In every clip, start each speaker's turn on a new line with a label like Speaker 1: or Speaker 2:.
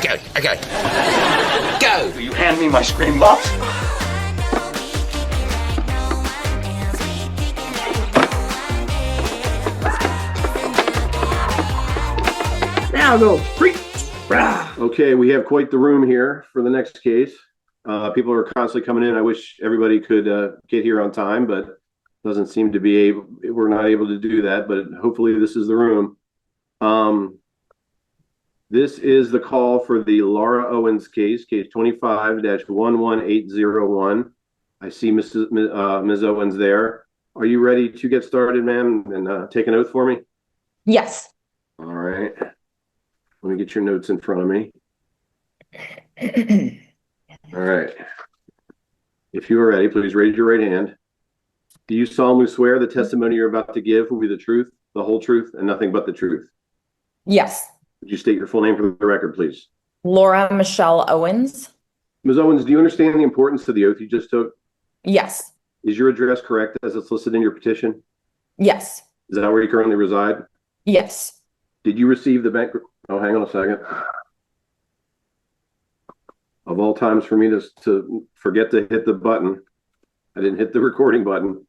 Speaker 1: Okay. Go!
Speaker 2: Will you hand me my screen box?
Speaker 3: Now go.
Speaker 4: Okay, we have quite the room here for the next case. People are constantly coming in. I wish everybody could get here on time, but doesn't seem to be able. We're not able to do that, but hopefully this is the room. This is the call for the Laura Owens case 25-11801. I see Ms. Owens there. Are you ready to get started, ma'am, and take an oath for me?
Speaker 5: Yes.
Speaker 4: All right. Let me get your notes in front of me. All right. If you are ready, please raise your right hand. Do you solemnly swear the testimony you're about to give will be the truth, the whole truth, and nothing but the truth?
Speaker 5: Yes.
Speaker 4: Would you state your full name for the record, please?
Speaker 5: Laura Michelle Owens.
Speaker 4: Ms. Owens, do you understand the importance of the oath you just took?
Speaker 5: Yes.
Speaker 4: Is your address correct as it's listed in your petition?
Speaker 5: Yes.
Speaker 4: Is that where you currently reside?
Speaker 5: Yes.
Speaker 4: Did you receive the bank? Oh, hang on a second. Of all times for me to forget to hit the button, I didn't hit the recording button.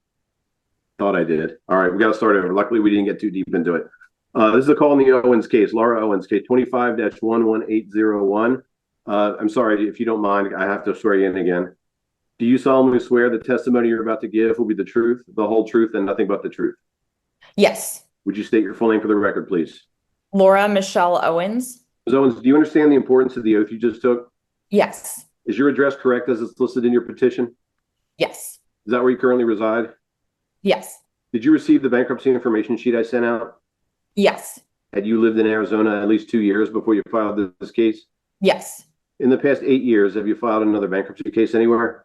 Speaker 4: Thought I did. All right, we got to start over. Luckily, we didn't get too deep into it. This is a call in the Owens case, Laura Owens case 25-11801. I'm sorry, if you don't mind, I have to swear you in again. Do you solemnly swear the testimony you're about to give will be the truth, the whole truth, and nothing but the truth?
Speaker 5: Yes.
Speaker 4: Would you state your full name for the record, please?
Speaker 5: Laura Michelle Owens.
Speaker 4: Ms. Owens, do you understand the importance of the oath you just took?
Speaker 5: Yes.
Speaker 4: Is your address correct as it's listed in your petition?
Speaker 5: Yes.
Speaker 4: Is that where you currently reside?
Speaker 5: Yes.
Speaker 4: Did you receive the bankruptcy information sheet I sent out?
Speaker 5: Yes.
Speaker 4: Had you lived in Arizona at least 2 years before you filed this case?
Speaker 5: Yes.
Speaker 4: In the past 8 years, have you filed another bankruptcy case anywhere?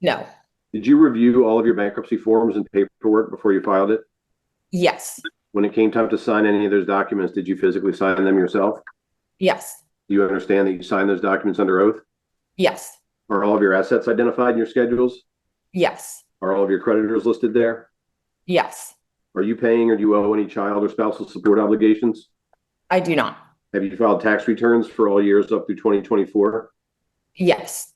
Speaker 5: No.
Speaker 4: Did you review all of your bankruptcy forms and paperwork before you filed it?
Speaker 5: Yes.
Speaker 4: When it came time to sign any of those documents, did you physically sign them yourself?
Speaker 5: Yes.
Speaker 4: Do you understand that you signed those documents under oath?
Speaker 5: Yes.
Speaker 4: Are all of your assets identified in your schedules?
Speaker 5: Yes.
Speaker 4: Are all of your creditors listed there?
Speaker 5: Yes.
Speaker 4: Are you paying or do you owe any child or spousal support obligations?
Speaker 5: I do not.
Speaker 4: Have you filed tax returns for all years up through 2024?
Speaker 5: Yes.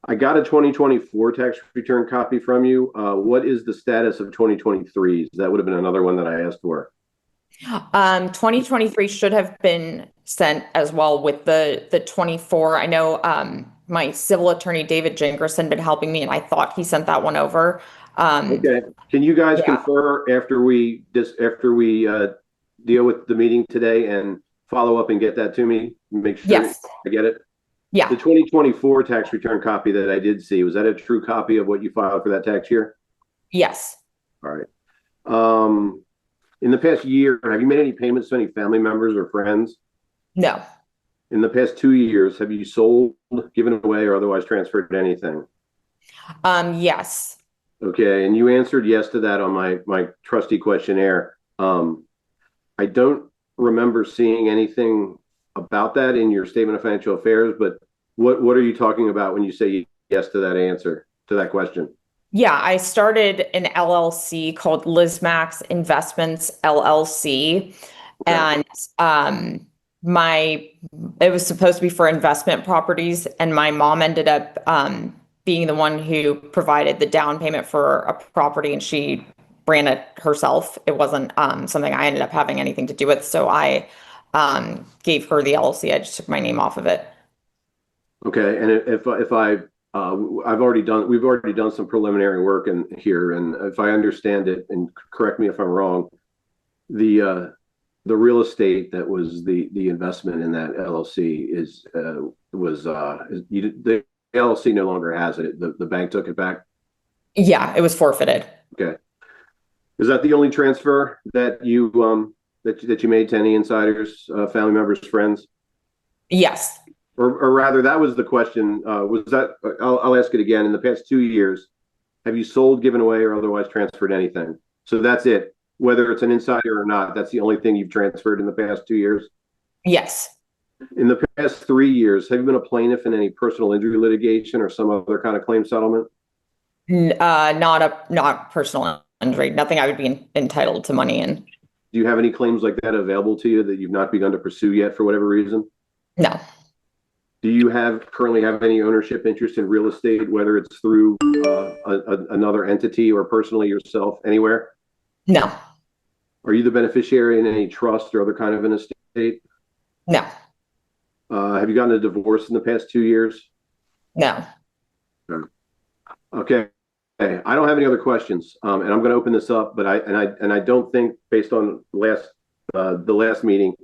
Speaker 4: I got a 2024 tax return copy from you. What is the status of 2023s? That would have been another one that I asked for.
Speaker 5: 2023 should have been sent as well with the 24. I know my civil attorney, David Jengerson, been helping me, and I thought he sent that one over.
Speaker 4: Okay. Can you guys confer after we deal with the meeting today and follow up and get that to me? Make sure I get it.
Speaker 5: Yeah.
Speaker 4: The 2024 tax return copy that I did see, was that a true copy of what you filed for that tax year?
Speaker 5: Yes.
Speaker 4: All right. In the past year, have you made any payments to any family members or friends?
Speaker 5: No.
Speaker 4: In the past 2 years, have you sold, given away, or otherwise transferred anything?
Speaker 5: Yes.
Speaker 4: Okay, and you answered yes to that on my trustee questionnaire. I don't remember seeing anything about that in your statement of financial affairs, but what are you talking about when you say yes to that answer, to that question?
Speaker 5: Yeah, I started an LLC called Lizmax Investments LLC, and it was supposed to be for investment properties, and my mom ended up being the one who provided the down payment for a property, and she ran it herself. It wasn't something I ended up having anything to do with, so I gave her the LLC. I just took my name off of it.
Speaker 4: Okay, and we've already done some preliminary work in here, and if I understand it, and correct me if I'm wrong, the real estate that was the investment in that LLC the LLC no longer has it. The bank took it back.
Speaker 5: Yeah, it was forfeited.
Speaker 4: Okay, is that the only transfer that you that you made to any insiders, family members, friends?
Speaker 5: Yes.
Speaker 4: Or rather, that was the question. Was that? I'll ask it again. In the past 2 years, have you sold, given away, or otherwise transferred anything? So that's it. Whether it's an insider or not, that's the only thing you've transferred in the past 2 years?
Speaker 5: Yes.
Speaker 4: In the past 3 years, have you been a plaintiff in any personal injury litigation or some other kind of claim settlement?
Speaker 5: Not personal injury. Nothing I would be entitled to money in.
Speaker 4: Do you have any claims like that available to you that you've not begun to pursue yet for whatever reason?
Speaker 5: No.
Speaker 4: Do you currently have any ownership interest in real estate, whether it's through another entity or personally yourself anywhere?
Speaker 5: No,
Speaker 4: Are you the beneficiary in any trust or other kind of an estate?
Speaker 5: no,
Speaker 4: Have you gotten a divorce in the past 2 years?
Speaker 5: no.
Speaker 4: Okay. Okay. I don't have any other questions, and I'm going to open this up. But I don't think, based on the last meeting,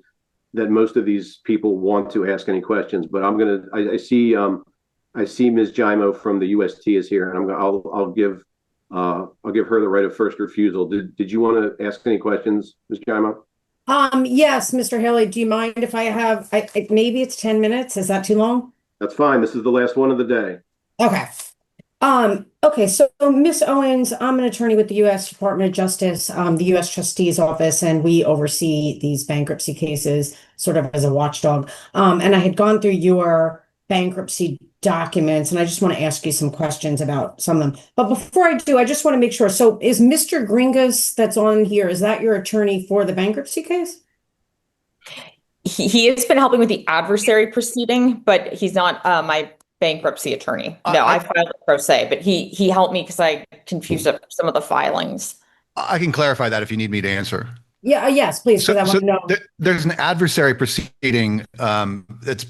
Speaker 4: that most of these people want to ask any questions. But I see Ms. Jimo from the UST is here, and I'll give her the right of first refusal. Did you want to ask any questions, Ms. Jimo?
Speaker 3: Yes, Mr. Haley, do you mind if I have, maybe it's 10 minutes? Is that too long?
Speaker 4: That's fine. This is the last one of the day.
Speaker 3: Okay. Okay, so Miss Owens, I'm an attorney with the U.S. Department of Justice, the U.S. Trustee's office, and we oversee these bankruptcy cases sort of as a watchdog. And I had gone through your bankruptcy documents, and I just want to ask you some questions about some of them. But before I do, I just want to make sure. So is Mr. Gringas that's on here, is that your attorney for the bankruptcy case?
Speaker 5: He has been helping with the adversary proceeding, but he's not my bankruptcy attorney. No, I filed it pro se, but he helped me because I confused up some of the filings.
Speaker 2: I can clarify that if you need me to answer.
Speaker 3: Yeah, yes, please, because I want to know.
Speaker 2: There's an adversary proceeding that's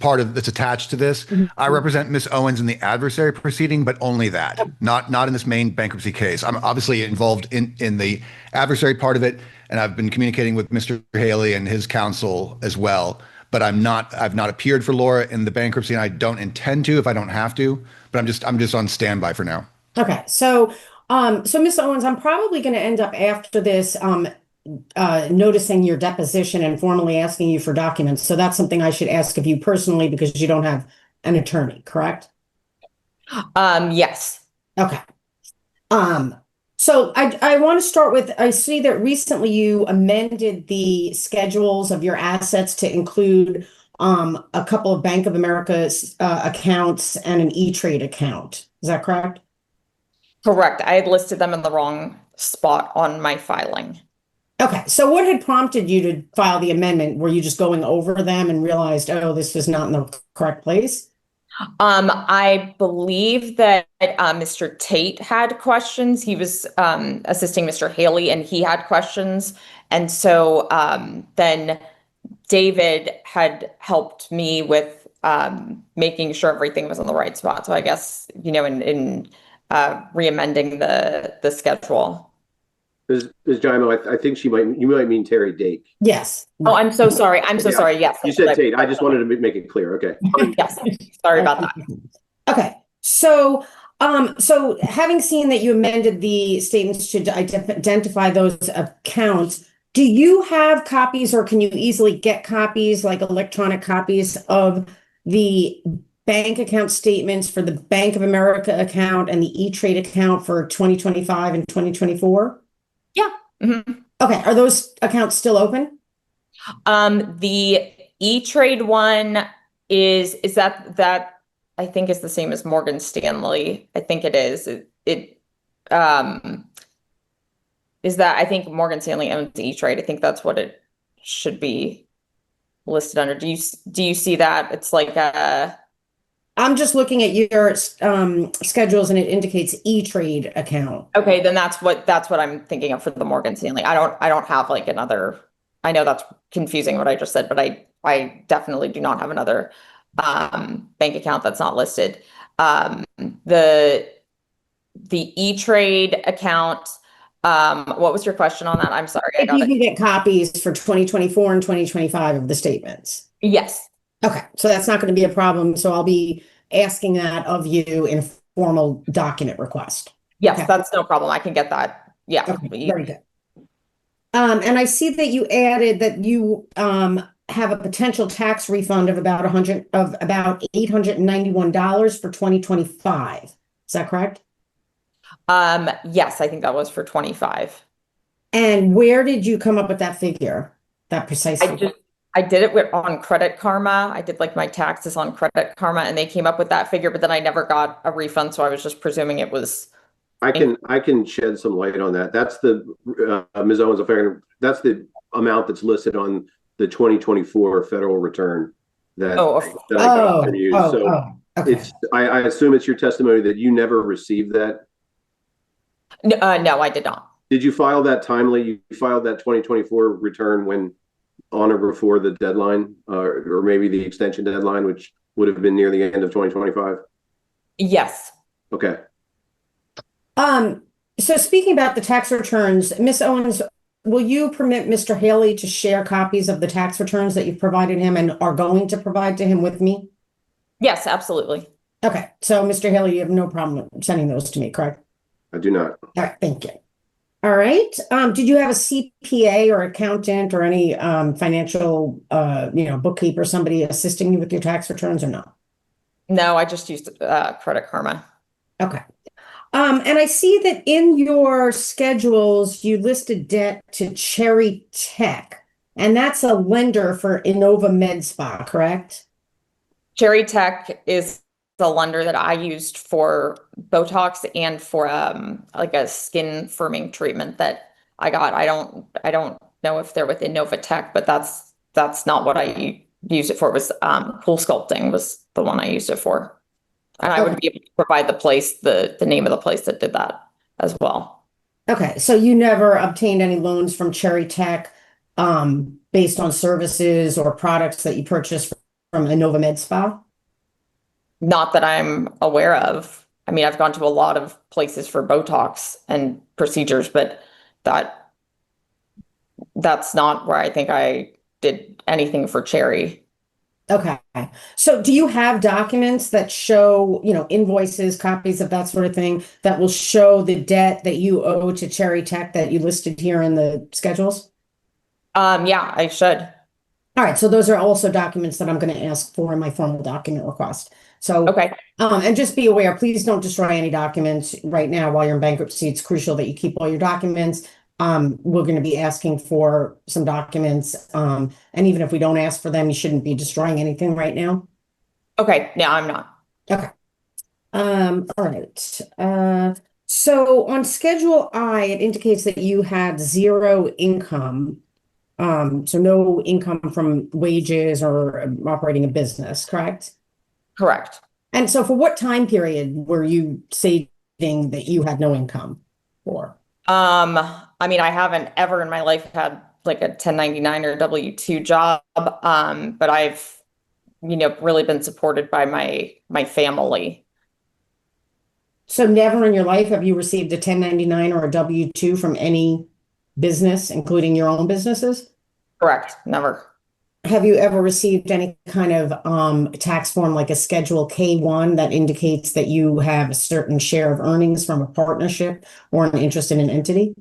Speaker 2: attached to this.
Speaker 3: Mhm.
Speaker 2: I represent Ms. Owens in the adversary proceeding, but only that, not in this main bankruptcy case. I'm obviously involved in the adversary part of it, and I've been communicating with Mr. Haley and his counsel as well. But I've not appeared for Laura in the bankruptcy, and I don't intend to if I don't have to. But I'm just on standby for now.
Speaker 3: Okay, so Miss Owens, I'm probably going to end up after this noticing your deposition and formally asking you for documents. So that's something I should ask of you personally because you don't have an attorney, correct?
Speaker 5: Yes.
Speaker 3: Okay. So I want to start with, I see that recently you amended the schedules of your assets to include a couple of Bank of America's accounts and an E-Trade account. Is that correct?
Speaker 5: Correct. I had listed them in the wrong spot on my filing.
Speaker 3: Okay. So what had prompted you to file the amendment? Were you just going over them and realized, oh, this was not in the correct place?
Speaker 5: I believe that Mr. Tate had questions. He was assisting Mr. Haley, and he had questions. And so then David had helped me with making sure everything was in the right spot. So I guess, in re-amending the schedule.
Speaker 4: Ms. Jimo, I think you might mean Terry Dake.
Speaker 3: Yes.
Speaker 5: Oh, I'm so sorry. I'm so sorry. Yes.
Speaker 4: You said Tate. I just wanted to make it clear. Okay.
Speaker 5: Yes. Sorry about that.
Speaker 3: Okay. So having seen that you amended the statements to identify those accounts, do you have copies or can you easily get copies, like electronic copies of the bank account statements for the Bank of America account and the E-Trade account for 2025 and 2024?
Speaker 5: Yeah. Mm-hmm.
Speaker 3: Okay. Are those accounts still open?
Speaker 5: The E-Trade one is that I think is the same as Morgan Stanley. I think it is. Is that I think Morgan Stanley owns E-Trade. I think that's what it should be listed under. Do you see that? It's like
Speaker 3: I'm just looking at your schedules and it indicates E-Trade account.
Speaker 5: Okay, then that's what I'm thinking of for the Morgan Stanley. I don't have like another. I know that's confusing what I just said, but I definitely do not have another bank account that's not listed. The E-Trade account. What was your question on that? I'm sorry.
Speaker 3: If you can get copies for 2024 and 2025 of the statements.
Speaker 5: Yes.
Speaker 3: Okay, so that's not going to be a problem. So I'll be asking that of you in a formal document request.
Speaker 5: Yes,
Speaker 3: okay.
Speaker 5: That's no problem. I can get that. Yeah.
Speaker 3: Okay, very good. And I see that you added that you have a potential tax refund of about $891 for 2025. Is that correct?
Speaker 5: Yes, I think that was for 25.
Speaker 3: And where did you come up with that figure? That precise figure?
Speaker 5: I did it on Credit Karma. I did like my taxes on Credit Karma, and they came up with that figure, but then I never got a refund, so I was just presuming it was.
Speaker 4: I can shed some light on that. That's the Ms. Owens, that's the amount that's listed on the 2024 federal return. that,
Speaker 5: Oh,
Speaker 4: that I got from you. So
Speaker 3: Okay.
Speaker 4: I assume it's your testimony that you never received that.
Speaker 5: no, I did not.
Speaker 4: Did you file that timely? You filed that 2024 return when on or before the deadline, or maybe the extension deadline, which would have been near the end of 2025?
Speaker 5: Yes.
Speaker 4: Okay.
Speaker 3: So speaking about the tax returns, Ms. Owens, will you permit Mr. Haley to share copies of the tax returns that you've provided him and are going to provide to him with me?
Speaker 5: Yes, absolutely.
Speaker 3: Okay, so Mr. Haley, you have no problem sending those to me, correct?
Speaker 4: I do not.
Speaker 3: All right, thank you. All right. Did you have a CPA or accountant or any financial bookkeeper, somebody assisting you with your tax returns or no?
Speaker 5: No, I just used Credit Karma.
Speaker 3: Okay. And I see that in your schedules, you listed debt to Cherry Tech, and that's a lender for Innova Med Spa, correct?
Speaker 5: Cherry Tech is the lender that I used for Botox and for like a skin firming treatment that I got. I don't know if they're within Nova Tech, but that's not what I used it for. It was Cool Sculpting was the one I used it for. And I would be able to provide the name of the place that did that as well.
Speaker 3: Okay, so you never obtained any loans from Cherry Tech based on services or products that you purchased from Innova Med Spa?
Speaker 5: Not that I'm aware of. I mean, I've gone to a lot of places for Botox and procedures, but that's not where I think I did anything for Cherry.
Speaker 3: Okay. So do you have documents that show, invoices, copies of that sort of thing that will show the debt that you owe to Cherry Tech that you listed here in the schedules?
Speaker 5: Yeah, I should.
Speaker 3: All right. So those are also documents that I'm going to ask for in my formal document request. So,
Speaker 5: Okay.
Speaker 3: And just be aware, please don't destroy any documents right now while you're in bankruptcy. It's crucial that you keep all your documents. We're going to be asking for some documents. And even if we don't ask for them, you shouldn't be destroying anything right now.
Speaker 5: Okay. No, I'm not.
Speaker 3: Okay. All right. So on Schedule I, it indicates that you had zero income. So no income from wages or operating a business, correct?
Speaker 5: Correct.
Speaker 3: And so for what time period were you stating that you had no income for?
Speaker 5: I mean, I haven't ever in my life had like a 1099 or W-2 job. But I've, really been supported by my family.
Speaker 3: So never in your life have you received a 1099 or a W-2 from any business, including your own businesses?
Speaker 5: Correct. Never.
Speaker 3: Have you ever received any kind of tax form like a Schedule K-1 that indicates that you have a certain share of earnings from a partnership or an interest in an entity?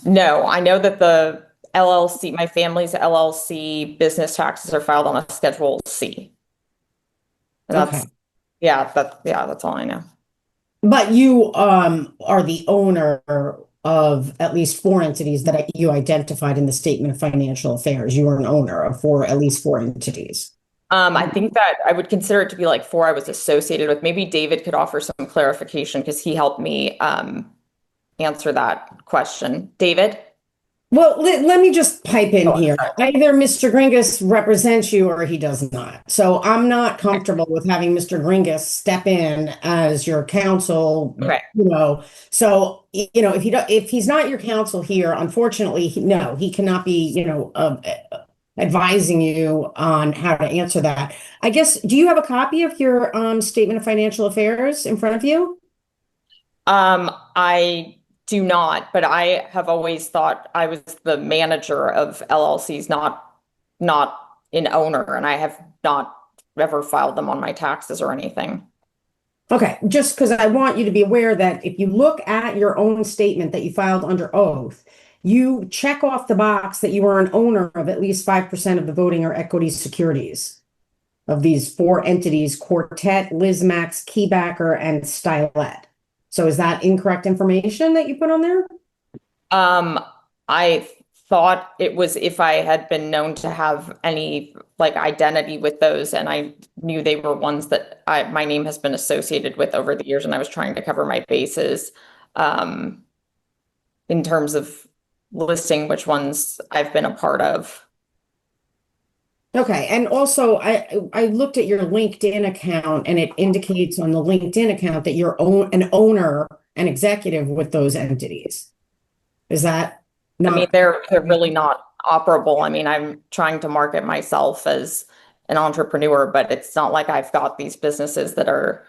Speaker 5: No, I know that the LLC, my family's LLC business taxes are filed on a Schedule C. And
Speaker 3: Okay.
Speaker 5: that's all I know.
Speaker 3: But you are the owner of at least four entities that you identified in the Statement of Financial Affairs. You are an owner of at least four entities.
Speaker 5: I think that I would consider it to be like four I was associated with. Maybe David could offer some clarification because he helped me answer that question. David?
Speaker 3: Well, let me just pipe in here. Either Mr. Gringus represents you or he does not. So I'm not comfortable with having Mr. Gringus step in as your counsel.
Speaker 5: Okay.
Speaker 3: So if he's not your counsel here, unfortunately, no, he cannot be advising you on how to answer that. I guess, do you have a copy of your Statement of Financial Affairs in front of you?
Speaker 5: I do not, but I have always thought I was the manager of LLCs, not an owner, and I have not ever filed them on my taxes or anything.
Speaker 3: Okay, just because I want you to be aware that if you look at your own statement that you filed under oath, you check off the box that you are an owner of at least 5% of the voting or equity securities of these four entities: Quartet, Lizmax, Keybacker, and Stylet. So is that incorrect information that you put on there?
Speaker 5: I thought it was if I had been known to have any like identity with those, and I knew they were ones that my name has been associated with over the years, and I was trying to cover my bases in terms of listing which ones I've been a part of.
Speaker 3: Okay, and also I looked at your LinkedIn account and it indicates on the LinkedIn account that you're an owner and executive with those entities. Is that
Speaker 5: I mean,
Speaker 3: not?
Speaker 5: they're really not operable. I mean, I'm trying to market myself as an entrepreneur, but it's not like I've got these businesses that are,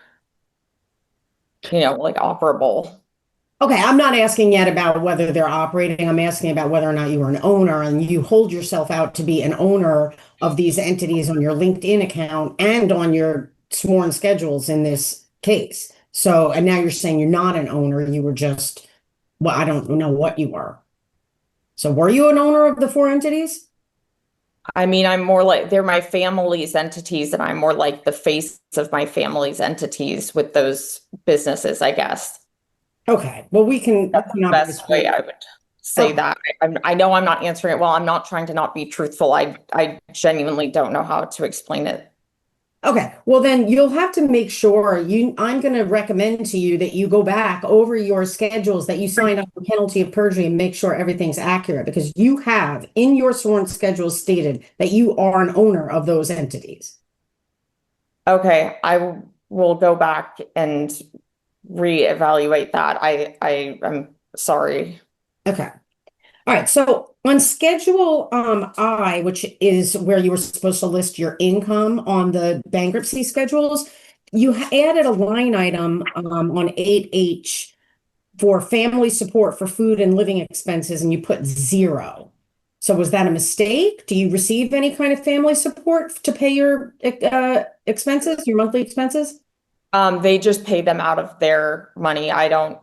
Speaker 5: like operable.
Speaker 3: Okay, I'm not asking yet about whether they're operating. I'm asking about whether or not you are an owner and you hold yourself out to be an owner of these entities on your LinkedIn account and on your sworn schedules in this case. So, and now you're saying you're not an owner, you were just, well, I don't know what you were. So were you an owner of the four entities?
Speaker 5: I mean, I'm more like they're my family's entities, and I'm more like the face of my family's entities with those businesses, I guess.
Speaker 3: Okay, well, we can.
Speaker 5: That's the best way I would say
Speaker 3: Okay.
Speaker 5: that. I know I'm not answering it well. I'm not trying to not be truthful. I genuinely don't know how to explain it.
Speaker 3: Okay, well then you'll have to make sure I'm going to recommend to you that you go back over your schedules that you signed up for penalty of perjury and make sure everything's accurate because you have in your sworn schedules stated that you are an owner of those entities.
Speaker 5: Okay, I will go back and reevaluate that. I'm sorry.
Speaker 3: Okay. All right, so on schedule I, which is where you were supposed to list your income on the bankruptcy schedules, you added a line item on 8H for family support for food and living expenses, and you put 0. So was that a mistake? Do you receive any kind of family support to pay your expenses, your monthly expenses?
Speaker 5: They just pay them out of their money. I don't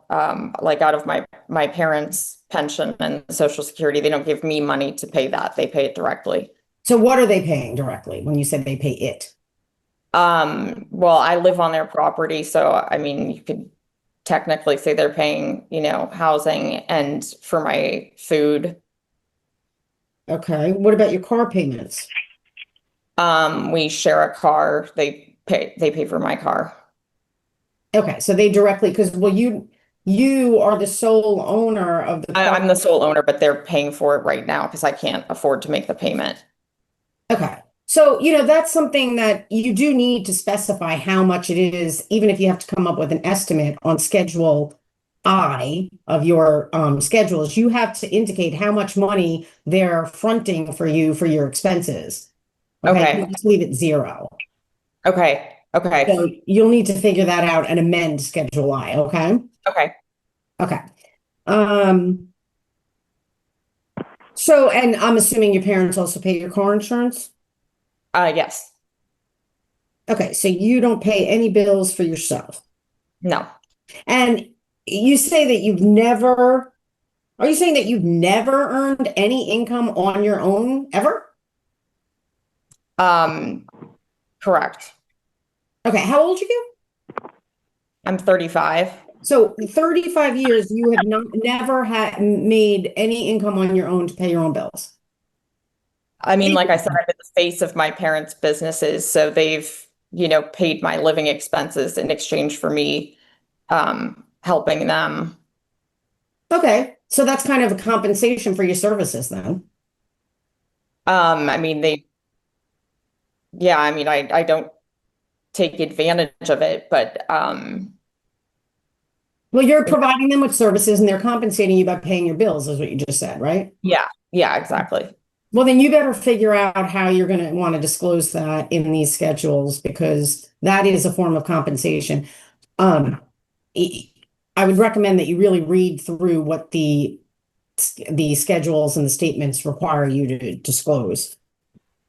Speaker 5: like out of my parents' pension and Social Security. They don't give me money to pay that. They pay it directly.
Speaker 3: So what are they paying directly when you said they pay it?
Speaker 5: Well, I live on their property, so I mean, you could technically say they're paying, housing and for my food.
Speaker 3: Okay. What about your car payments?
Speaker 5: We share a car. They pay for my car.
Speaker 3: Okay, so they directly, because well, you are the sole owner of the
Speaker 5: I'm
Speaker 3: car.
Speaker 5: the sole owner, but they're paying for it right now because I can't afford to make the payment.
Speaker 3: Okay. So, that's something that you do need to specify how much it is, even if you have to come up with an estimate on schedule I of your schedules, you have to indicate how much money they're fronting for you for your expenses. Okay.
Speaker 5: Okay.
Speaker 3: You just leave it 0.
Speaker 5: Okay. Okay.
Speaker 3: So you'll need to figure that out and amend schedule I, okay?
Speaker 5: Okay.
Speaker 3: Okay. So, and I'm assuming your parents also pay your car insurance?
Speaker 5: Yes.
Speaker 3: Okay, so you don't pay any bills for yourself.
Speaker 5: No.
Speaker 3: And you say that are you saying that you've never earned any income on your own ever?
Speaker 5: Correct.
Speaker 3: Okay, how old are you?
Speaker 5: I'm 35.
Speaker 3: So 35 years, you have never made any income on your own to pay your own bills.
Speaker 5: I mean, like I said, I'm in the face of my parents' businesses, so they've, paid my living expenses in exchange for me helping them.
Speaker 3: Okay, so that's kind of a compensation for your services then.
Speaker 5: I mean, I don't take advantage of it, but
Speaker 3: Well, you're providing them with services and they're compensating you by paying your bills, is what you just said, right?
Speaker 5: yeah, exactly.
Speaker 3: Well, then you better figure out how you're going to want to disclose that in these schedules because that is a form of compensation. I would recommend that you really read through what the schedules and the statements require you to disclose.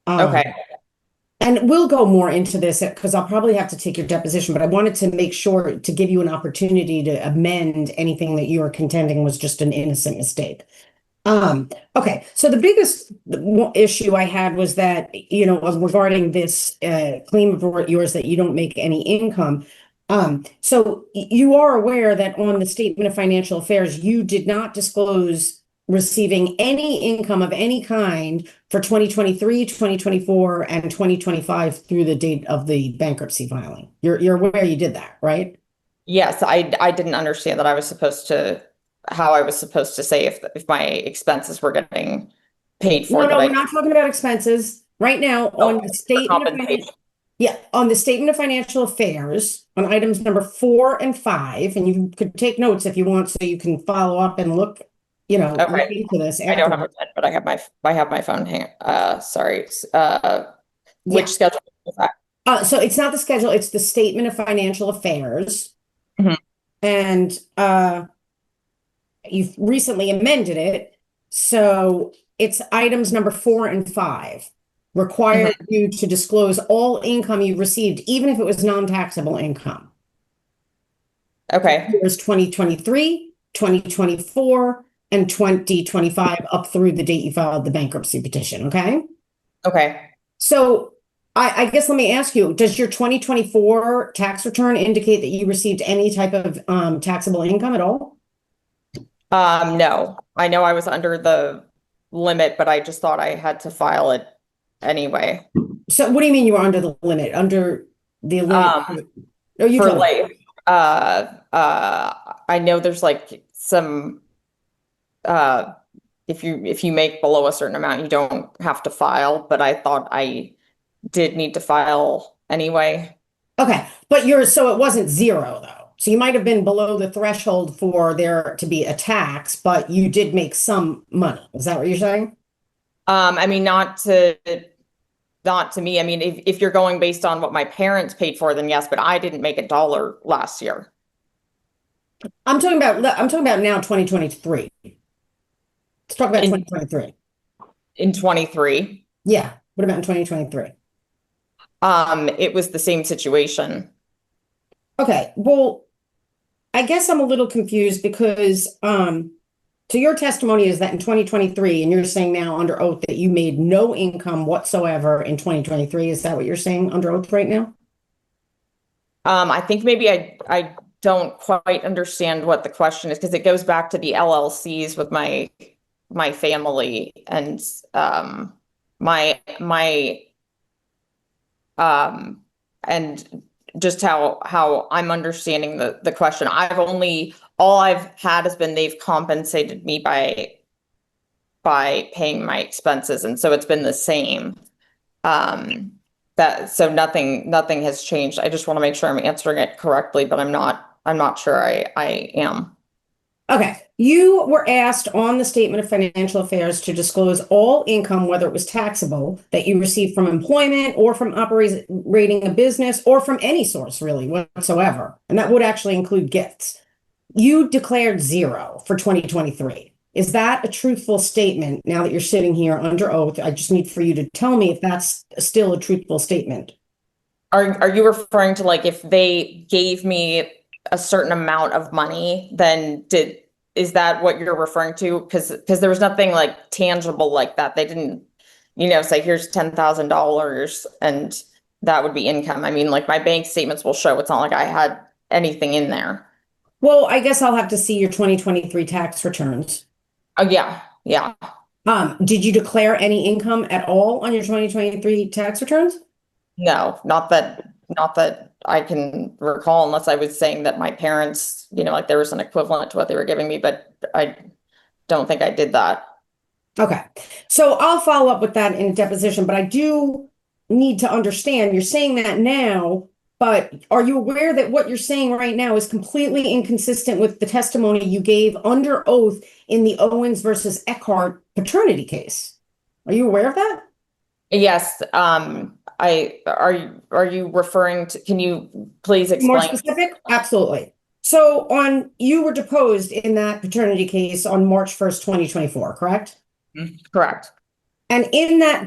Speaker 5: Okay.
Speaker 3: And we'll go more into this because I'll probably have to take your deposition, but I wanted to make sure to give you an opportunity to amend anything that you are contending was just an innocent mistake. Okay, so the biggest issue I had was that, regarding this claim of yours that you don't make any income. So you are aware that on the Statement of Financial Affairs, you did not disclose receiving any income of any kind for 2023, 2024, and 2025 through the date of the bankruptcy filing. You're aware you did that, right?
Speaker 5: Yes, I didn't understand that how I was supposed to say if my expenses were getting paid for.
Speaker 3: No, we're not talking about expenses. right now on the
Speaker 5: For
Speaker 3: statement of
Speaker 5: compensation.
Speaker 3: on the statement of financial affairs, on items number 4 and 5, and you could take notes if you want, so you can follow up and look
Speaker 5: Okay.
Speaker 3: into this
Speaker 5: I don't have
Speaker 3: after.
Speaker 5: a pen, but I have my phone here. Sorry.
Speaker 3: Yeah.
Speaker 5: Which schedule is that?
Speaker 3: So it's not the schedule, it's the statement of financial affairs.
Speaker 5: Mhm.
Speaker 3: And you've recently amended it. So it's items number 4 and 5. Require you to disclose all income you received, even if it was non-taxable income.
Speaker 5: Okay.
Speaker 3: Years 2023, 2024, and 2025 up through the date you filed the bankruptcy petition, okay?
Speaker 5: Okay.
Speaker 3: So I guess let me ask you, does your 2024 tax return indicate that you received any type of taxable income at all?
Speaker 5: No, I know I was under the limit, but I just thought I had to file it anyway.
Speaker 3: So what do you mean you were under the limit? Under the limit? Oh, you
Speaker 5: For
Speaker 3: tell me.
Speaker 5: like, I know there's like some, if you make below a certain amount, you don't have to file, but I thought I did need to file anyway.
Speaker 3: Okay, but so it wasn't zero though. So you might have been below the threshold for there to be a tax, but you did make some money. Is that what you're saying?
Speaker 5: I mean, not to me. I mean, if you're going based on what my parents paid for, then yes, but I didn't make $1 last year.
Speaker 3: I'm talking about now 2023. Let's talk about 2023.
Speaker 5: In 23.
Speaker 3: Yeah. What about in 2023?
Speaker 5: It was the same situation.
Speaker 3: Okay. Well, I guess I'm a little confused because so your testimony is that in 2023, and you're saying now under oath that you made no income whatsoever in 2023. Is that what you're saying under oath right now?
Speaker 5: I think maybe I don't quite understand what the question is, because it goes back to the LLCs with my family and and just how I'm understanding the question. All I've had has been they've compensated me by paying my expenses, and so it's been the same. So nothing has changed. I just want to make sure I'm answering it correctly, but I'm not sure I am.
Speaker 3: Okay. You were asked on the statement of financial affairs to disclose all income, whether it was taxable, that you received from employment or from operating a business or from any source really whatsoever. And that would actually include gifts. You declared zero for 2023. Is that a truthful statement now that you're sitting here under oath? I just need for you to tell me if that's still a truthful statement.
Speaker 5: Are you referring to like if they gave me a certain amount of money, then is that what you're referring to? Because there was nothing like tangible like that. They didn't, say here's $10,000 and that would be income. I mean, like my bank statements will show. It's not like I had anything in there.
Speaker 3: Well, I guess I'll have to see your 2023 tax returns.
Speaker 5: Oh yeah.
Speaker 3: Did you declare any income at all on your 2023 tax returns?
Speaker 5: No, not that I can recall, unless I was saying that my parents, like there was an equivalent to what they were giving me, but I don't think I did that.
Speaker 3: Okay. So I'll follow up with that in a deposition, but I do need to understand, you're saying that now, but are you aware that what you're saying right now is completely inconsistent with the testimony you gave under oath in the Owens versus Eckhart paternity case? Are you aware of that?
Speaker 5: Yes. Are you referring to, can you please explain?
Speaker 3: More specific? Absolutely. So you were deposed in that paternity case on March 1st, 2024, correct?
Speaker 5: Correct.
Speaker 3: And in that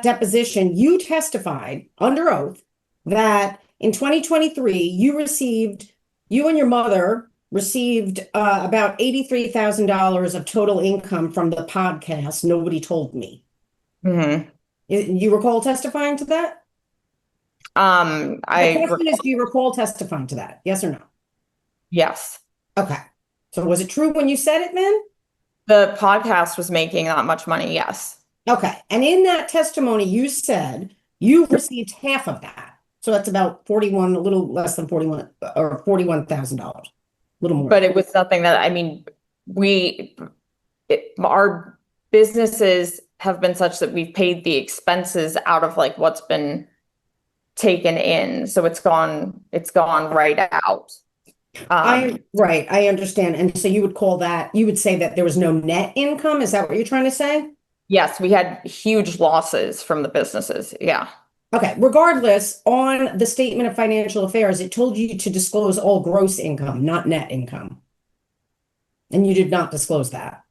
Speaker 3: deposition, you testified under oath that in 2023, you and your mother received about $83,000 of total income from the podcast Nobody Told Me.
Speaker 5: Mm-hmm.
Speaker 3: You recall testifying to that? The question is, do you recall testifying to that? Yes or no?
Speaker 5: Yes.
Speaker 3: Okay. So was it true when you said it then?
Speaker 5: The podcast was making that much money, yes.
Speaker 3: Okay. And in that testimony, you said you received half of that. So that's about a little less than 41 or $41,000, a little more.
Speaker 5: But it was nothing that, I mean, our businesses have been such that we've paid the expenses out of like what's been taken in. So it's gone right out.
Speaker 3: Right, I understand. And so you would say that there was no net income? Is that what you're trying to say?
Speaker 5: Yes, we had huge losses from the businesses. Yeah.
Speaker 3: Okay, regardless, on the statement of financial affairs, it told you to disclose all gross income, not net income. And you did not disclose that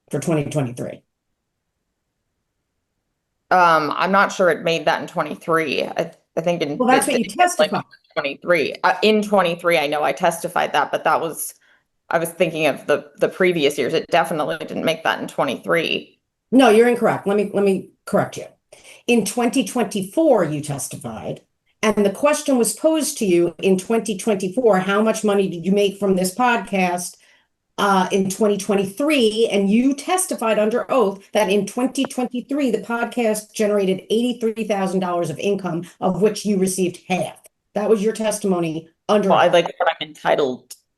Speaker 3: for 2023.
Speaker 5: I'm not sure it made that in 23. I think
Speaker 3: Well, that's what you testified.
Speaker 5: Like 23. In 23, I know I testified that, but I was thinking of the previous years. It definitely didn't make that in 23.
Speaker 3: No, you're incorrect. Let me correct you. In 2024, you testified, and the question was posed to you in 2024, how much money did you make from this podcast in 2023? And you testified under oath that in 2023, the podcast generated $83,000 of income, of which you received half. That was your testimony under
Speaker 5: Well, I
Speaker 3: oath.
Speaker 5: like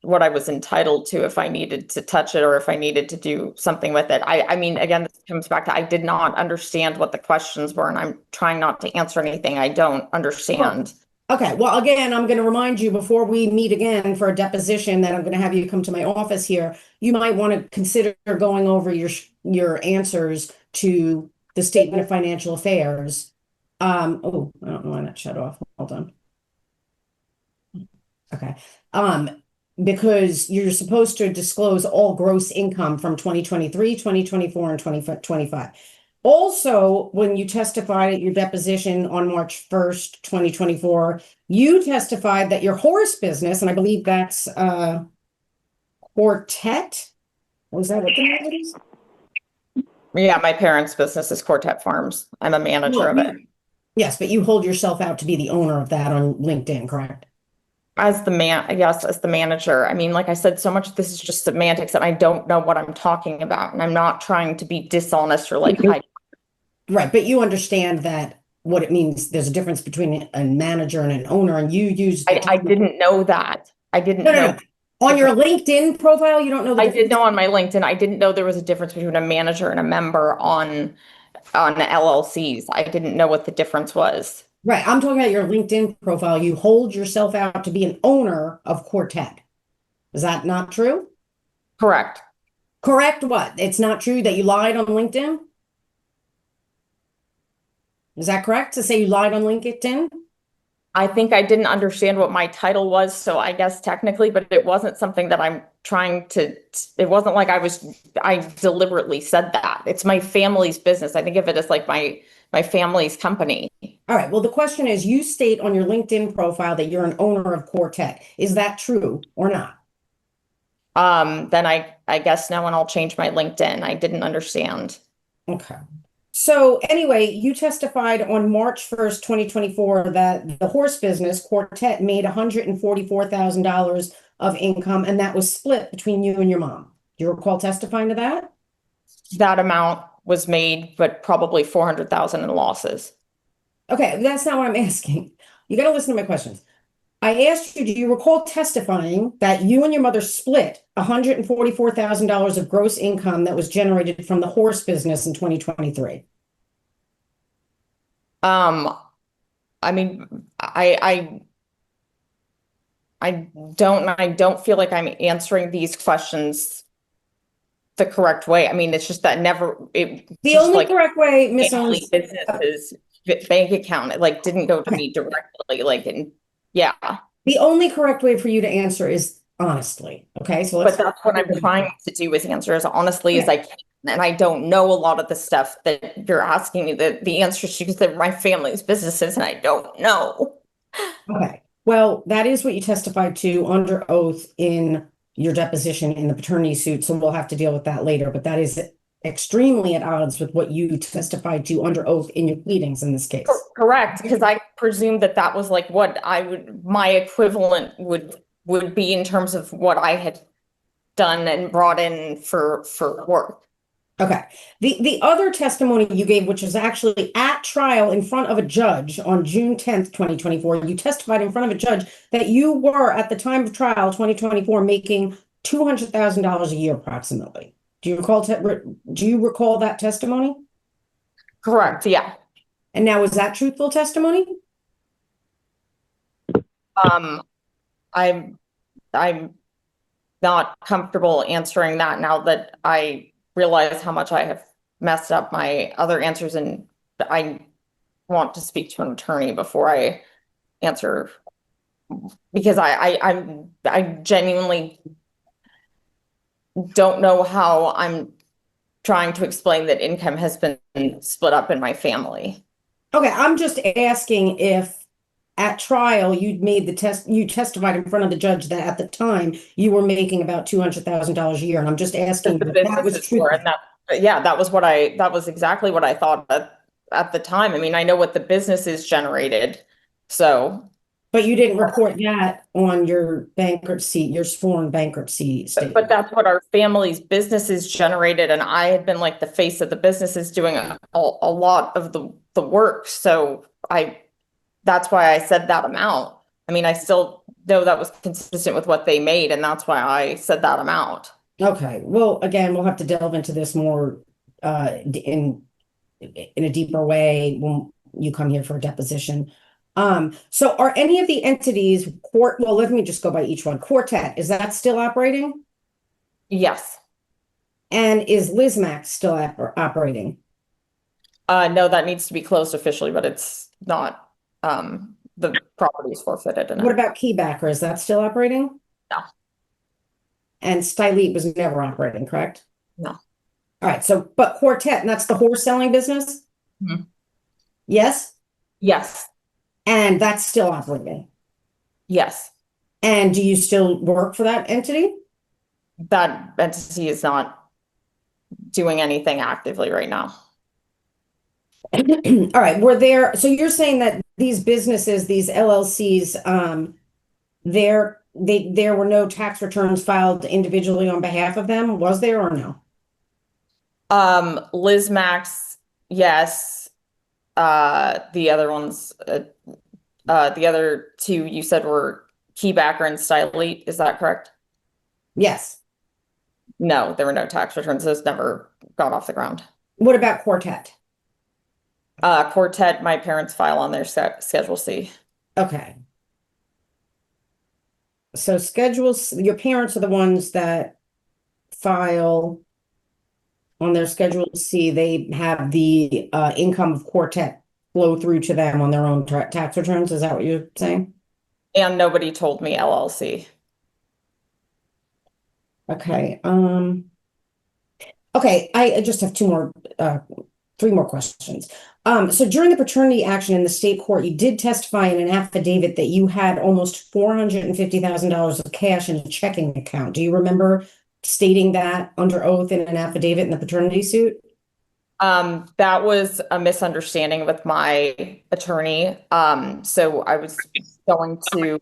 Speaker 5: what I was entitled to if I needed to touch it or if I needed to do something with it. I mean, again, this comes back to I did not understand what the questions were, and I'm trying not to answer anything I don't understand.
Speaker 3: Okay, well, again, I'm going to remind you before we meet again for a deposition that I'm going to have you come to my office here. You might want to consider going over your answers to the statement of financial affairs. Oh, I don't know why that shut off. Hold on. Okay. Because you're supposed to disclose all gross income from 2023, 2024, and 2025. Also, when you testified at your deposition on March 1st, 2024, you testified that your horse business, and I believe that's Quartet. Was that what the name is?
Speaker 5: Yeah, my parents' business is Quartet Farms. I'm a manager of it.
Speaker 3: Yes, but you hold yourself out to be the owner of that on LinkedIn, correct?
Speaker 5: As the manager. I mean, like I said, so much of this is just semantics and I don't know what I'm talking about. And I'm not trying to be dishonest or like hide.
Speaker 3: Right, but you understand that what it means, there's a difference between a manager and an owner, and you used
Speaker 5: I didn't know that. I didn't know.
Speaker 3: No. On your LinkedIn profile, you don't know the
Speaker 5: I
Speaker 3: difference?
Speaker 5: did know on my LinkedIn, I didn't know there was a difference between a manager and a member on LLCs. I didn't know what the difference was.
Speaker 3: Right, I'm talking about your LinkedIn profile. You hold yourself out to be an owner of Quartet. Is that not true?
Speaker 5: Correct.
Speaker 3: Correct what? It's not true that you lied on LinkedIn? Is that correct to say you lied on LinkedIn?
Speaker 5: I think I didn't understand what my title was, so I guess technically, but it wasn't something that I'm trying to, it wasn't like I deliberately said that. It's my family's business. I think of it as like my family's company.
Speaker 3: All right, well, the question is, you state on your LinkedIn profile that you're an owner of Quartet. Is that true or not?
Speaker 5: Then I guess now and I'll change my LinkedIn. I didn't understand.
Speaker 3: Okay. So anyway, you testified on March 1st, 2024, that the horse business, Quartet, made $144,000 of income, and that was split between you and your mom. Do you recall testifying to that?
Speaker 5: That amount was made, but probably 400,000 in losses.
Speaker 3: Okay, that's not what I'm asking. You got to listen to my questions. I asked you, do you recall testifying that you and your mother split $144,000 of gross income that was generated from the horse business in 2023?
Speaker 5: I mean, I don't feel like I'm answering these questions the correct way. I mean, it's just that
Speaker 3: the only correct way, Miss Owens,
Speaker 5: businesses bank account, it like didn't go to me directly, like, yeah.
Speaker 3: The only correct way for you to answer is honestly. Okay, so
Speaker 5: but that's what I'm trying to do is answer as honestly as I can. And I don't know a lot of the stuff that you're asking me the answers to because they're my family's businesses and I don't know.
Speaker 3: Okay. Well, that is what you testified to under oath in your deposition in the paternity suit. So we'll have to deal with that later. But that is extremely at odds with what you testified to under oath in your pleadings in this case.
Speaker 5: Correct. Because I presume that was like what my equivalent would be in terms of what I had done and brought in for work.
Speaker 3: Okay. The other testimony you gave, which is actually at trial in front of a judge on June 10th, 2024, you testified in front of a judge that you were at the time of trial 2024 making $200,000 a year approximately. Do you recall that testimony?
Speaker 5: Correct, yeah.
Speaker 3: And now, is that truthful testimony?
Speaker 5: I'm not comfortable answering that now that I realize how much I have messed up my other answers, and I want to speak to an attorney before I answer, because I genuinely don't know how I'm trying to explain that income has been split up in my family.
Speaker 3: Okay, I'm just asking if at trial you testified in front of the judge that at the time you were making about $200,000 a year, and I'm just asking
Speaker 5: The
Speaker 3: if that was
Speaker 5: businesses
Speaker 3: true.
Speaker 5: were, and yeah, that was exactly what I thought at the time. I mean, I know what the businesses generated, so.
Speaker 3: But you didn't report that on your bankruptcy, your sworn bankruptcy statement.
Speaker 5: But that's what our family's businesses generated, and I had been like the face of the businesses doing a lot of the work. So that's why I said that amount. I mean, I still know that was consistent with what they made, and that's why I said that amount.
Speaker 3: Okay, well, again, we'll have to delve into this more in a deeper way when you come here for a deposition. So are any of the entities well, let me just go by each one. Quartet, is that still operating?
Speaker 5: Yes.
Speaker 3: And is Lizmax still operating?
Speaker 5: No, that needs to be closed officially, but it's not. The property is forfeited.
Speaker 3: What about Keybacker? Is that still operating?
Speaker 5: No.
Speaker 3: And Styleet was never operating, correct?
Speaker 5: No.
Speaker 3: All right. So, but Quartet, and that's the horse selling business?
Speaker 5: Mhm.
Speaker 3: Yes?
Speaker 5: Yes.
Speaker 3: And that's still operating?
Speaker 5: Yes.
Speaker 3: And do you still work for that entity?
Speaker 5: That entity is not doing anything actively right now.
Speaker 3: All right. So you're saying that these businesses, these LLCs, there were no tax returns filed individually on behalf of them? Was there or no?
Speaker 5: Lizmax, yes. The other ones, the other two you said were Keybacker and Styleet. Is that correct?
Speaker 3: Yes.
Speaker 5: No, there were no tax returns. Those never got off the ground.
Speaker 3: What about Quartet?
Speaker 5: Quartet, my parents file on their Schedule C.
Speaker 3: Okay. So your parents are the ones that file on their Schedule C. They have the income of Quartet flow through to them on their own tax returns. Is that what you're saying?
Speaker 5: And nobody told me LLC.
Speaker 3: Okay. Okay, I just have three more questions. So during the paternity action in the state court, you did testify in an affidavit that you had almost $450,000 of cash in a checking account. Do you remember stating that under oath in an affidavit in the paternity suit?
Speaker 5: That was a misunderstanding with my attorney. So I was going to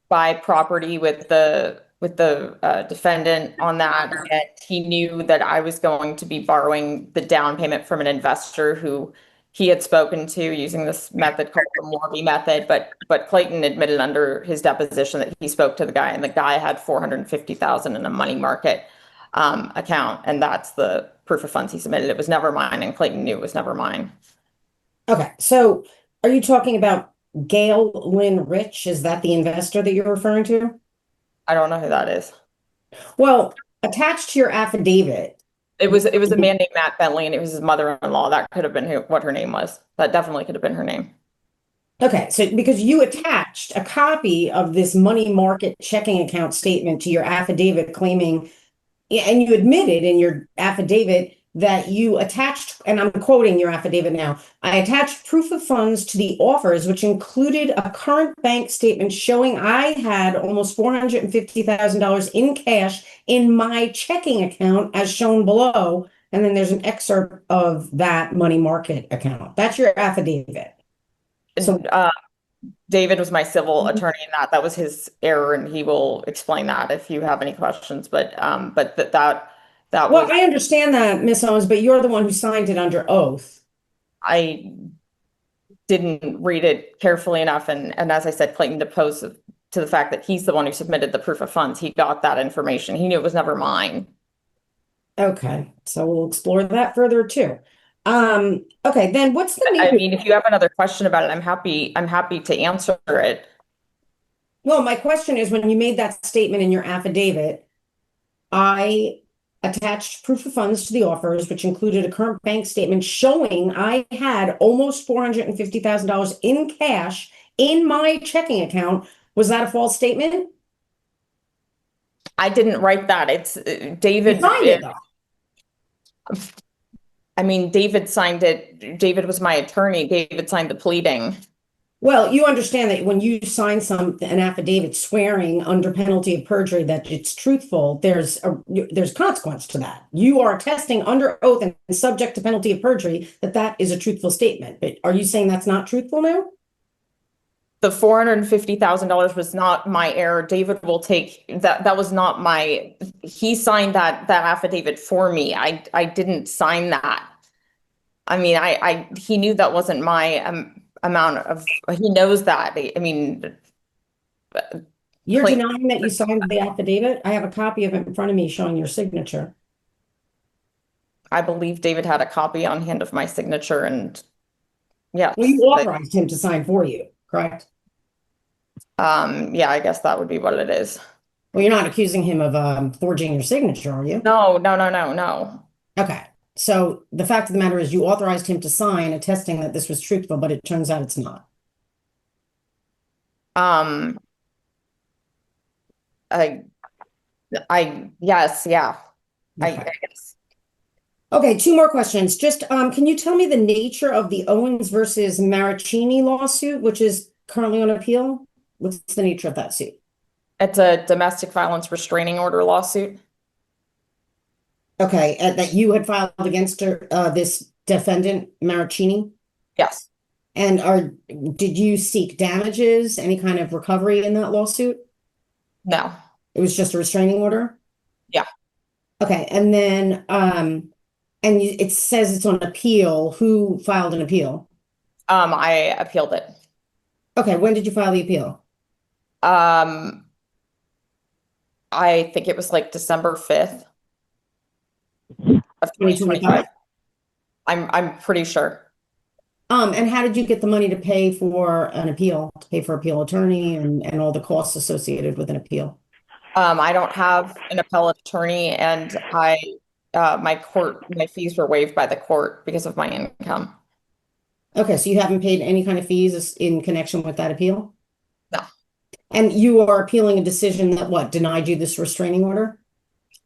Speaker 5: buy property with the defendant on that, and he knew that I was going to be borrowing the down payment from an investor who he had spoken to using this method called the Morby method. But Clayton admitted under his deposition that he spoke to the guy, and the guy had $450,000 in a money market account, and that's the proof of funds he submitted. It was never mine, and Clayton knew it was never mine.
Speaker 3: Okay, so are you talking about Gail Lynn Rich? Is that the investor that you're referring to?
Speaker 5: I don't know who that is.
Speaker 3: Well, attached to your affidavit.
Speaker 5: It was a man named Matt Bentley, and it was his mother-in-law. That could have been what her name was. That definitely could have been her name.
Speaker 3: Okay, so because you attached a copy of this money market checking account statement to your affidavit claiming, and you admitted in your affidavit that you attached, and I'm quoting your affidavit now, I attached proof of funds to the offers, which included a current bank statement showing I had almost $450,000 in cash in my checking account as shown below. And then there's an excerpt of that money market account. That's your affidavit. So
Speaker 5: David was my civil attorney in that. That was his error, and he will explain that if you have any questions. But that
Speaker 3: well,
Speaker 5: was,
Speaker 3: I understand that, Miss Owens, but you're the one who signed it under oath.
Speaker 5: I didn't read it carefully enough, and as I said, Clayton deposed to the fact that he's the one who submitted the proof of funds. He got that information. He knew it was never mine.
Speaker 3: Okay, so we'll explore that further too. Okay, then what's the
Speaker 5: I
Speaker 3: nature?
Speaker 5: mean, if you have another question about it, I'm happy to answer it.
Speaker 3: Well, my question is, when you made that statement in your affidavit, I attached proof of funds to the offers, which included a current bank statement showing I had almost $450,000 in cash in my checking account. Was that a false statement?
Speaker 5: I didn't write that. It's David.
Speaker 3: You signed it, though.
Speaker 5: I mean, David signed it. David was my attorney. David signed the pleading.
Speaker 3: Well, you understand that when you sign an affidavit swearing under penalty of perjury that it's truthful, there's consequence to that. You are attesting under oath and subject to penalty of perjury that is a truthful statement. But are you saying that's not truthful now?
Speaker 5: The $450,000 was not my error. David will take that. That was not my. He signed that affidavit for me. I didn't sign that. I mean, he knew that wasn't my amount of. He knows that. I mean,
Speaker 3: You're
Speaker 5: like-
Speaker 3: denying that you signed the affidavit? I have a copy of it in front of me showing your signature.
Speaker 5: I believe David had a copy on hand of my signature, and yeah.
Speaker 3: Well, you authorized him to sign for you, correct?
Speaker 5: Yeah, I guess that would be what it is.
Speaker 3: Well, you're not accusing him of forging your signature, are you?
Speaker 5: No.
Speaker 3: Okay. So the fact of the matter is you authorized him to sign attesting that this was truthful, but it turns out it's not.
Speaker 5: Yes, yeah.
Speaker 3: Okay.
Speaker 5: I guess.
Speaker 3: Okay, two more questions. Just can you tell me the nature of the Owens versus Maricini lawsuit, which is currently on appeal? What's the nature of that suit?
Speaker 5: It's a domestic violence restraining order lawsuit.
Speaker 3: Okay, that you had filed against this defendant, Maricini?
Speaker 5: Yes.
Speaker 3: And did you seek damages, any kind of recovery in that lawsuit?
Speaker 5: No.
Speaker 3: It was just a restraining order?
Speaker 5: Yeah.
Speaker 3: Okay, and then it says it's on appeal. Who filed an appeal?
Speaker 5: I appealed it.
Speaker 3: Okay, when did you file the appeal?
Speaker 5: I think it was like December 5th of 2025. I'm pretty sure.
Speaker 3: And how did you get the money to pay for an appeal, to pay for appeal attorney and all the costs associated with an appeal?
Speaker 5: I don't have an appellate attorney, and my fees were waived by the court because of my income.
Speaker 3: Okay, so you haven't paid any kind of fees in connection with that appeal?
Speaker 5: No.
Speaker 3: And you are appealing a decision that denied you this restraining order?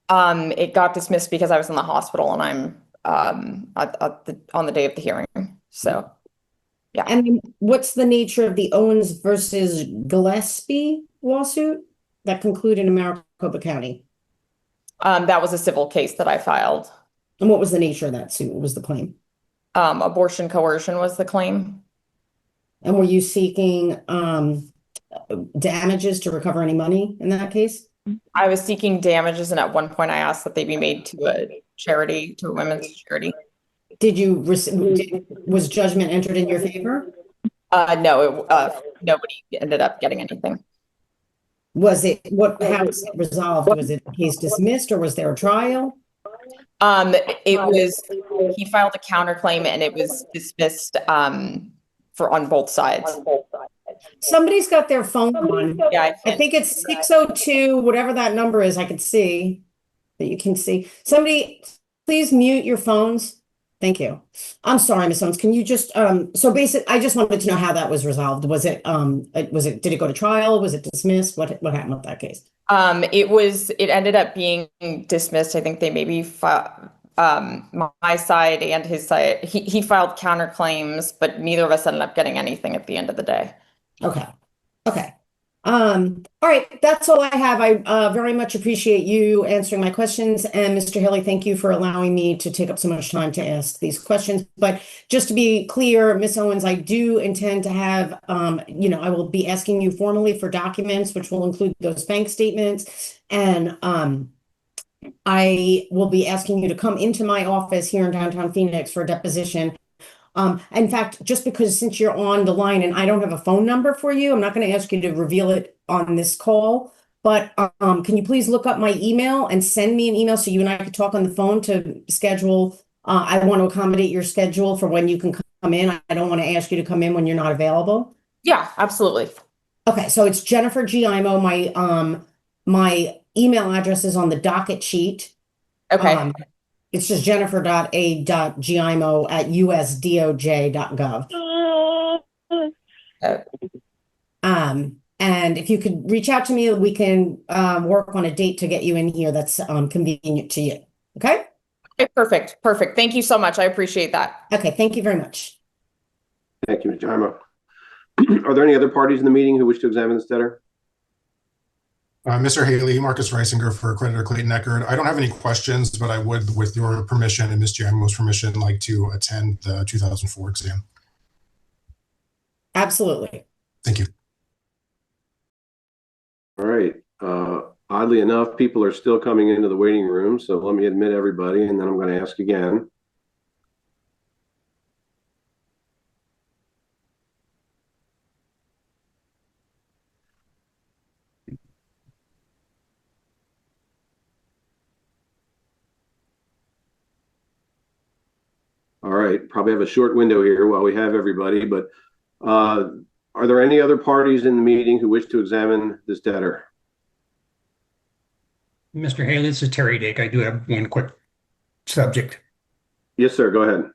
Speaker 5: It got dismissed because I was in the hospital and I'm on the day of the hearing. So, yeah.
Speaker 3: And what's the nature of the Owens versus Gillespie lawsuit that concluded in Maricopa County?
Speaker 5: That was a civil case that I filed.
Speaker 3: And what was the nature of that suit? What was the claim?
Speaker 5: Abortion coercion was the claim.
Speaker 3: And were you seeking damages to recover any money in that case?
Speaker 5: I was seeking damages, and at one point I asked that they be made to a charity, to a women's charity.
Speaker 3: Was judgment entered in your favor?
Speaker 5: No, nobody ended up getting anything.
Speaker 3: How was it resolved? Was it case dismissed or was there a trial?
Speaker 5: He filed a counterclaim and it was dismissed on both sides.
Speaker 3: Somebody's got their phone on.
Speaker 5: Yeah,
Speaker 3: I think it's 602, whatever that number is, I could see that you can see. Somebody, please mute your phones. Thank you. I'm sorry, Ms. Owens. Can you just so basically I just wanted to know how that was resolved. Did it go to trial? Was it dismissed? What happened with that case?
Speaker 5: It ended up being dismissed. I think they maybe my side and his side. He filed counterclaims, but neither of us ended up getting anything at the end of the day.
Speaker 3: Okay. All right, that's all I have. I very much appreciate you answering my questions. And Mr. Haley, thank you for allowing me to take up so much time to ask these questions. But just to be clear, Ms. Owens, I do intend to have, I will be asking you formally for documents, which will include those bank statements. And I will be asking you to come into my office here in downtown Phoenix for a deposition. In fact, just because since you're on the line and I don't have a phone number for you, I'm not going to ask you to reveal it on this call, but can you please look up my email and send me an email so you and I could talk on the phone to schedule I want to accommodate your schedule for when you can come in. I don't want to ask you to come in when you're not available.
Speaker 5: Yeah, absolutely.
Speaker 3: Okay, so it's Jennifer G. Imo. My email address is on the docket sheet.
Speaker 5: Okay.
Speaker 3: It's just jennifer.a.gimo@usdoj.gov. And if you could reach out to me, we can work on a date to get you in here that's convenient to you. Okay?
Speaker 5: Okay, perfect. Perfect. Thank you so much. I appreciate that.
Speaker 3: Okay, thank you very much.
Speaker 4: Thank you, Ms. Jaimo. Are there any other parties in the meeting who wish to examine this debtor?
Speaker 6: Mr. Haley, Marcus Reisinger for creditor Clayton Eckert. I don't have any questions, but I would, with your permission and Ms. Jaimo's permission, like to attend the 2004 exam.
Speaker 3: Absolutely.
Speaker 6: Thank you.
Speaker 4: All right. Oddly enough, people are still coming into the waiting room, so let me admit everybody, and then I'm going to ask again. All right, probably have a short window here while we have everybody, but are there any other parties in the meeting who wish to examine this debtor?
Speaker 7: Mr. Haley, this is Terry Dake. I do have one quick subject.
Speaker 4: Yes, sir, go ahead.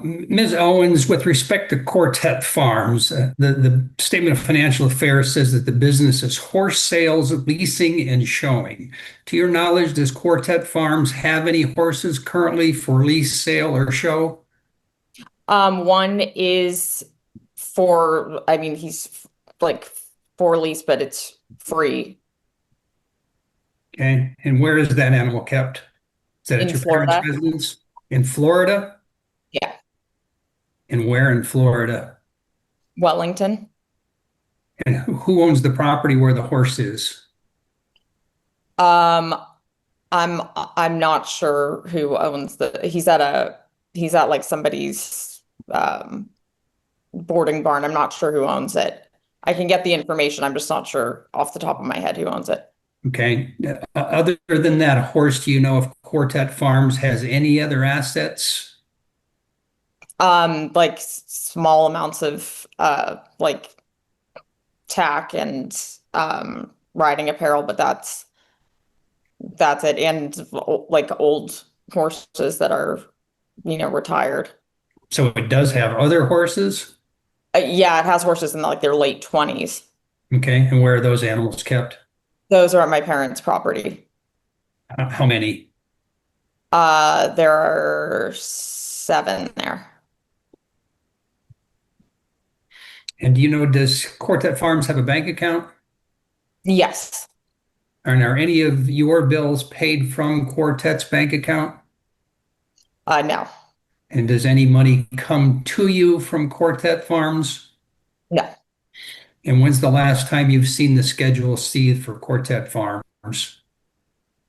Speaker 7: Ms. Owens, with respect to Quartet Farms, the statement of financial affairs says that the business is horse sales, leasing, and showing. To your knowledge, does Quartet Farms have any horses currently for lease, sale, or show?
Speaker 5: One is for, I mean, he's like for lease, but it's free.
Speaker 7: Okay, and where is that animal kept? Is that
Speaker 5: In
Speaker 7: at your
Speaker 5: Florida.
Speaker 7: parents' residence? In Florida?
Speaker 5: Yeah.
Speaker 7: And where in Florida?
Speaker 5: Wellington.
Speaker 7: And who owns the property where the horse is?
Speaker 5: I'm not sure who owns he's at like somebody's boarding barn. I'm not sure who owns it. I can get the information. I'm just not sure off the top of my head who owns it.
Speaker 7: Okay. Other than that horse, do you know if Quartet Farms has any other assets?
Speaker 5: Like small amounts of like tack and riding apparel, but that's it. And like old horses that are, retired.
Speaker 7: So it does have other horses?
Speaker 5: Yeah, it has horses in like their late 20s.
Speaker 7: Okay. And where are those animals kept?
Speaker 5: Those are at my parents' property.
Speaker 7: How many?
Speaker 5: There are 7 there.
Speaker 7: And do you know, does Quartet Farms have a bank account?
Speaker 5: Yes.
Speaker 7: And are any of your bills paid from Quartet's bank account?
Speaker 5: No.
Speaker 7: And does any money come to you from Quartet Farms?
Speaker 5: No.
Speaker 7: And when's the last time you've seen the Schedule C for Quartet Farms?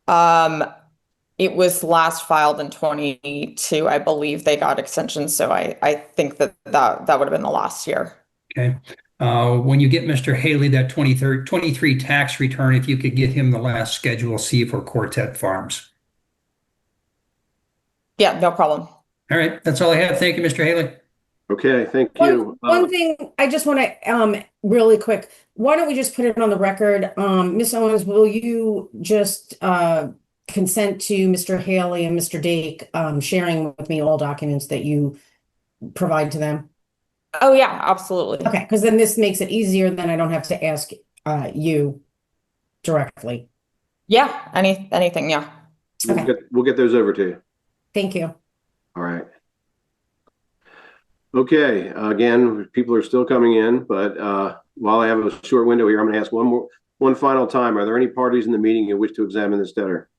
Speaker 5: It was last filed in 22. I believe they got extensions, so I think that would have been the last year.
Speaker 7: Okay. When you get Mr. Haley that 23 tax return, if you could get him the last Schedule C for Quartet Farms.
Speaker 5: Yeah, no problem.
Speaker 7: All right. That's all I have. Thank you, Mr. Haley.
Speaker 4: Okay, thank you.
Speaker 3: One thing I just want to really quick. Why don't we just put it on the record? Ms. Owens, will you just consent to Mr. Haley and Mr. Dake sharing with me all documents that you provide to them?
Speaker 5: Oh yeah, absolutely.
Speaker 3: Okay, because then this makes it easier. Then I don't have to ask you directly.
Speaker 5: Yeah, anything, yeah.
Speaker 3: Okay.
Speaker 4: We'll get those over to you.
Speaker 3: Thank you.
Speaker 4: All right. Okay, again, people are still coming in, but while I have a short window here, I'm going to ask one final time. Are there any parties in the meeting who wish to examine this debtor?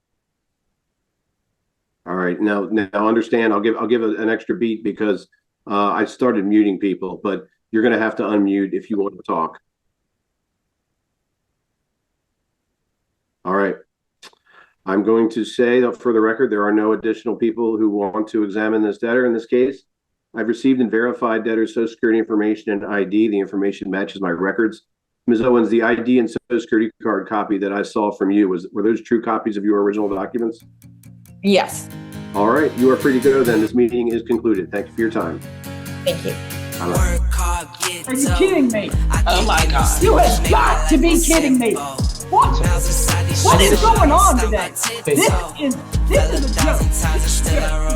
Speaker 4: All right, now understand. I'll give an extra beat because I started muting people, but you're going to have to unmute if you want to talk. All right. I'm going to say that for the record, there are no additional people who want to examine this debtor in this case. I've received and verified debtor's Social Security information and ID. The information matches my records. Ms. Owens, the ID and Social Security card copy that I saw from you, were those true copies of your original documents?
Speaker 5: Yes.
Speaker 4: All right, you are free to go then. This meeting is concluded. Thank you for your time.
Speaker 5: Thank you.
Speaker 4: Bye-bye.
Speaker 8: Are you kidding me?
Speaker 1: Oh my God.
Speaker 8: You have got to be kidding me. What is going on today? This is a joke.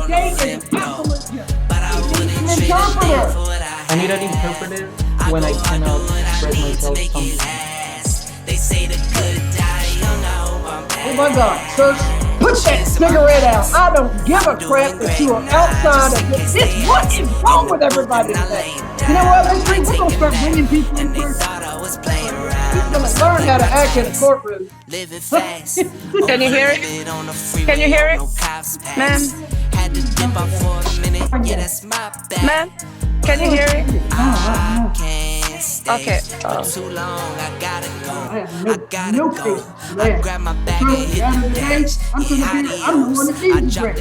Speaker 8: Today is an absolute joke. An interpreter.
Speaker 9: I need an interpreter when I cannot express myself something.
Speaker 8: Oh my God, sir. Put that cigarette out. I don't give a crap that you are outside of this. What is wrong with everybody today? You know what? We're going to start bringing people in here. We're going to learn how to act in a courtroom.
Speaker 10: Can you hear it? Can you hear it? Ma'am? Ma'am? Can you hear it? Okay.
Speaker 8: I have no patience for that. I'm the one that needs the break.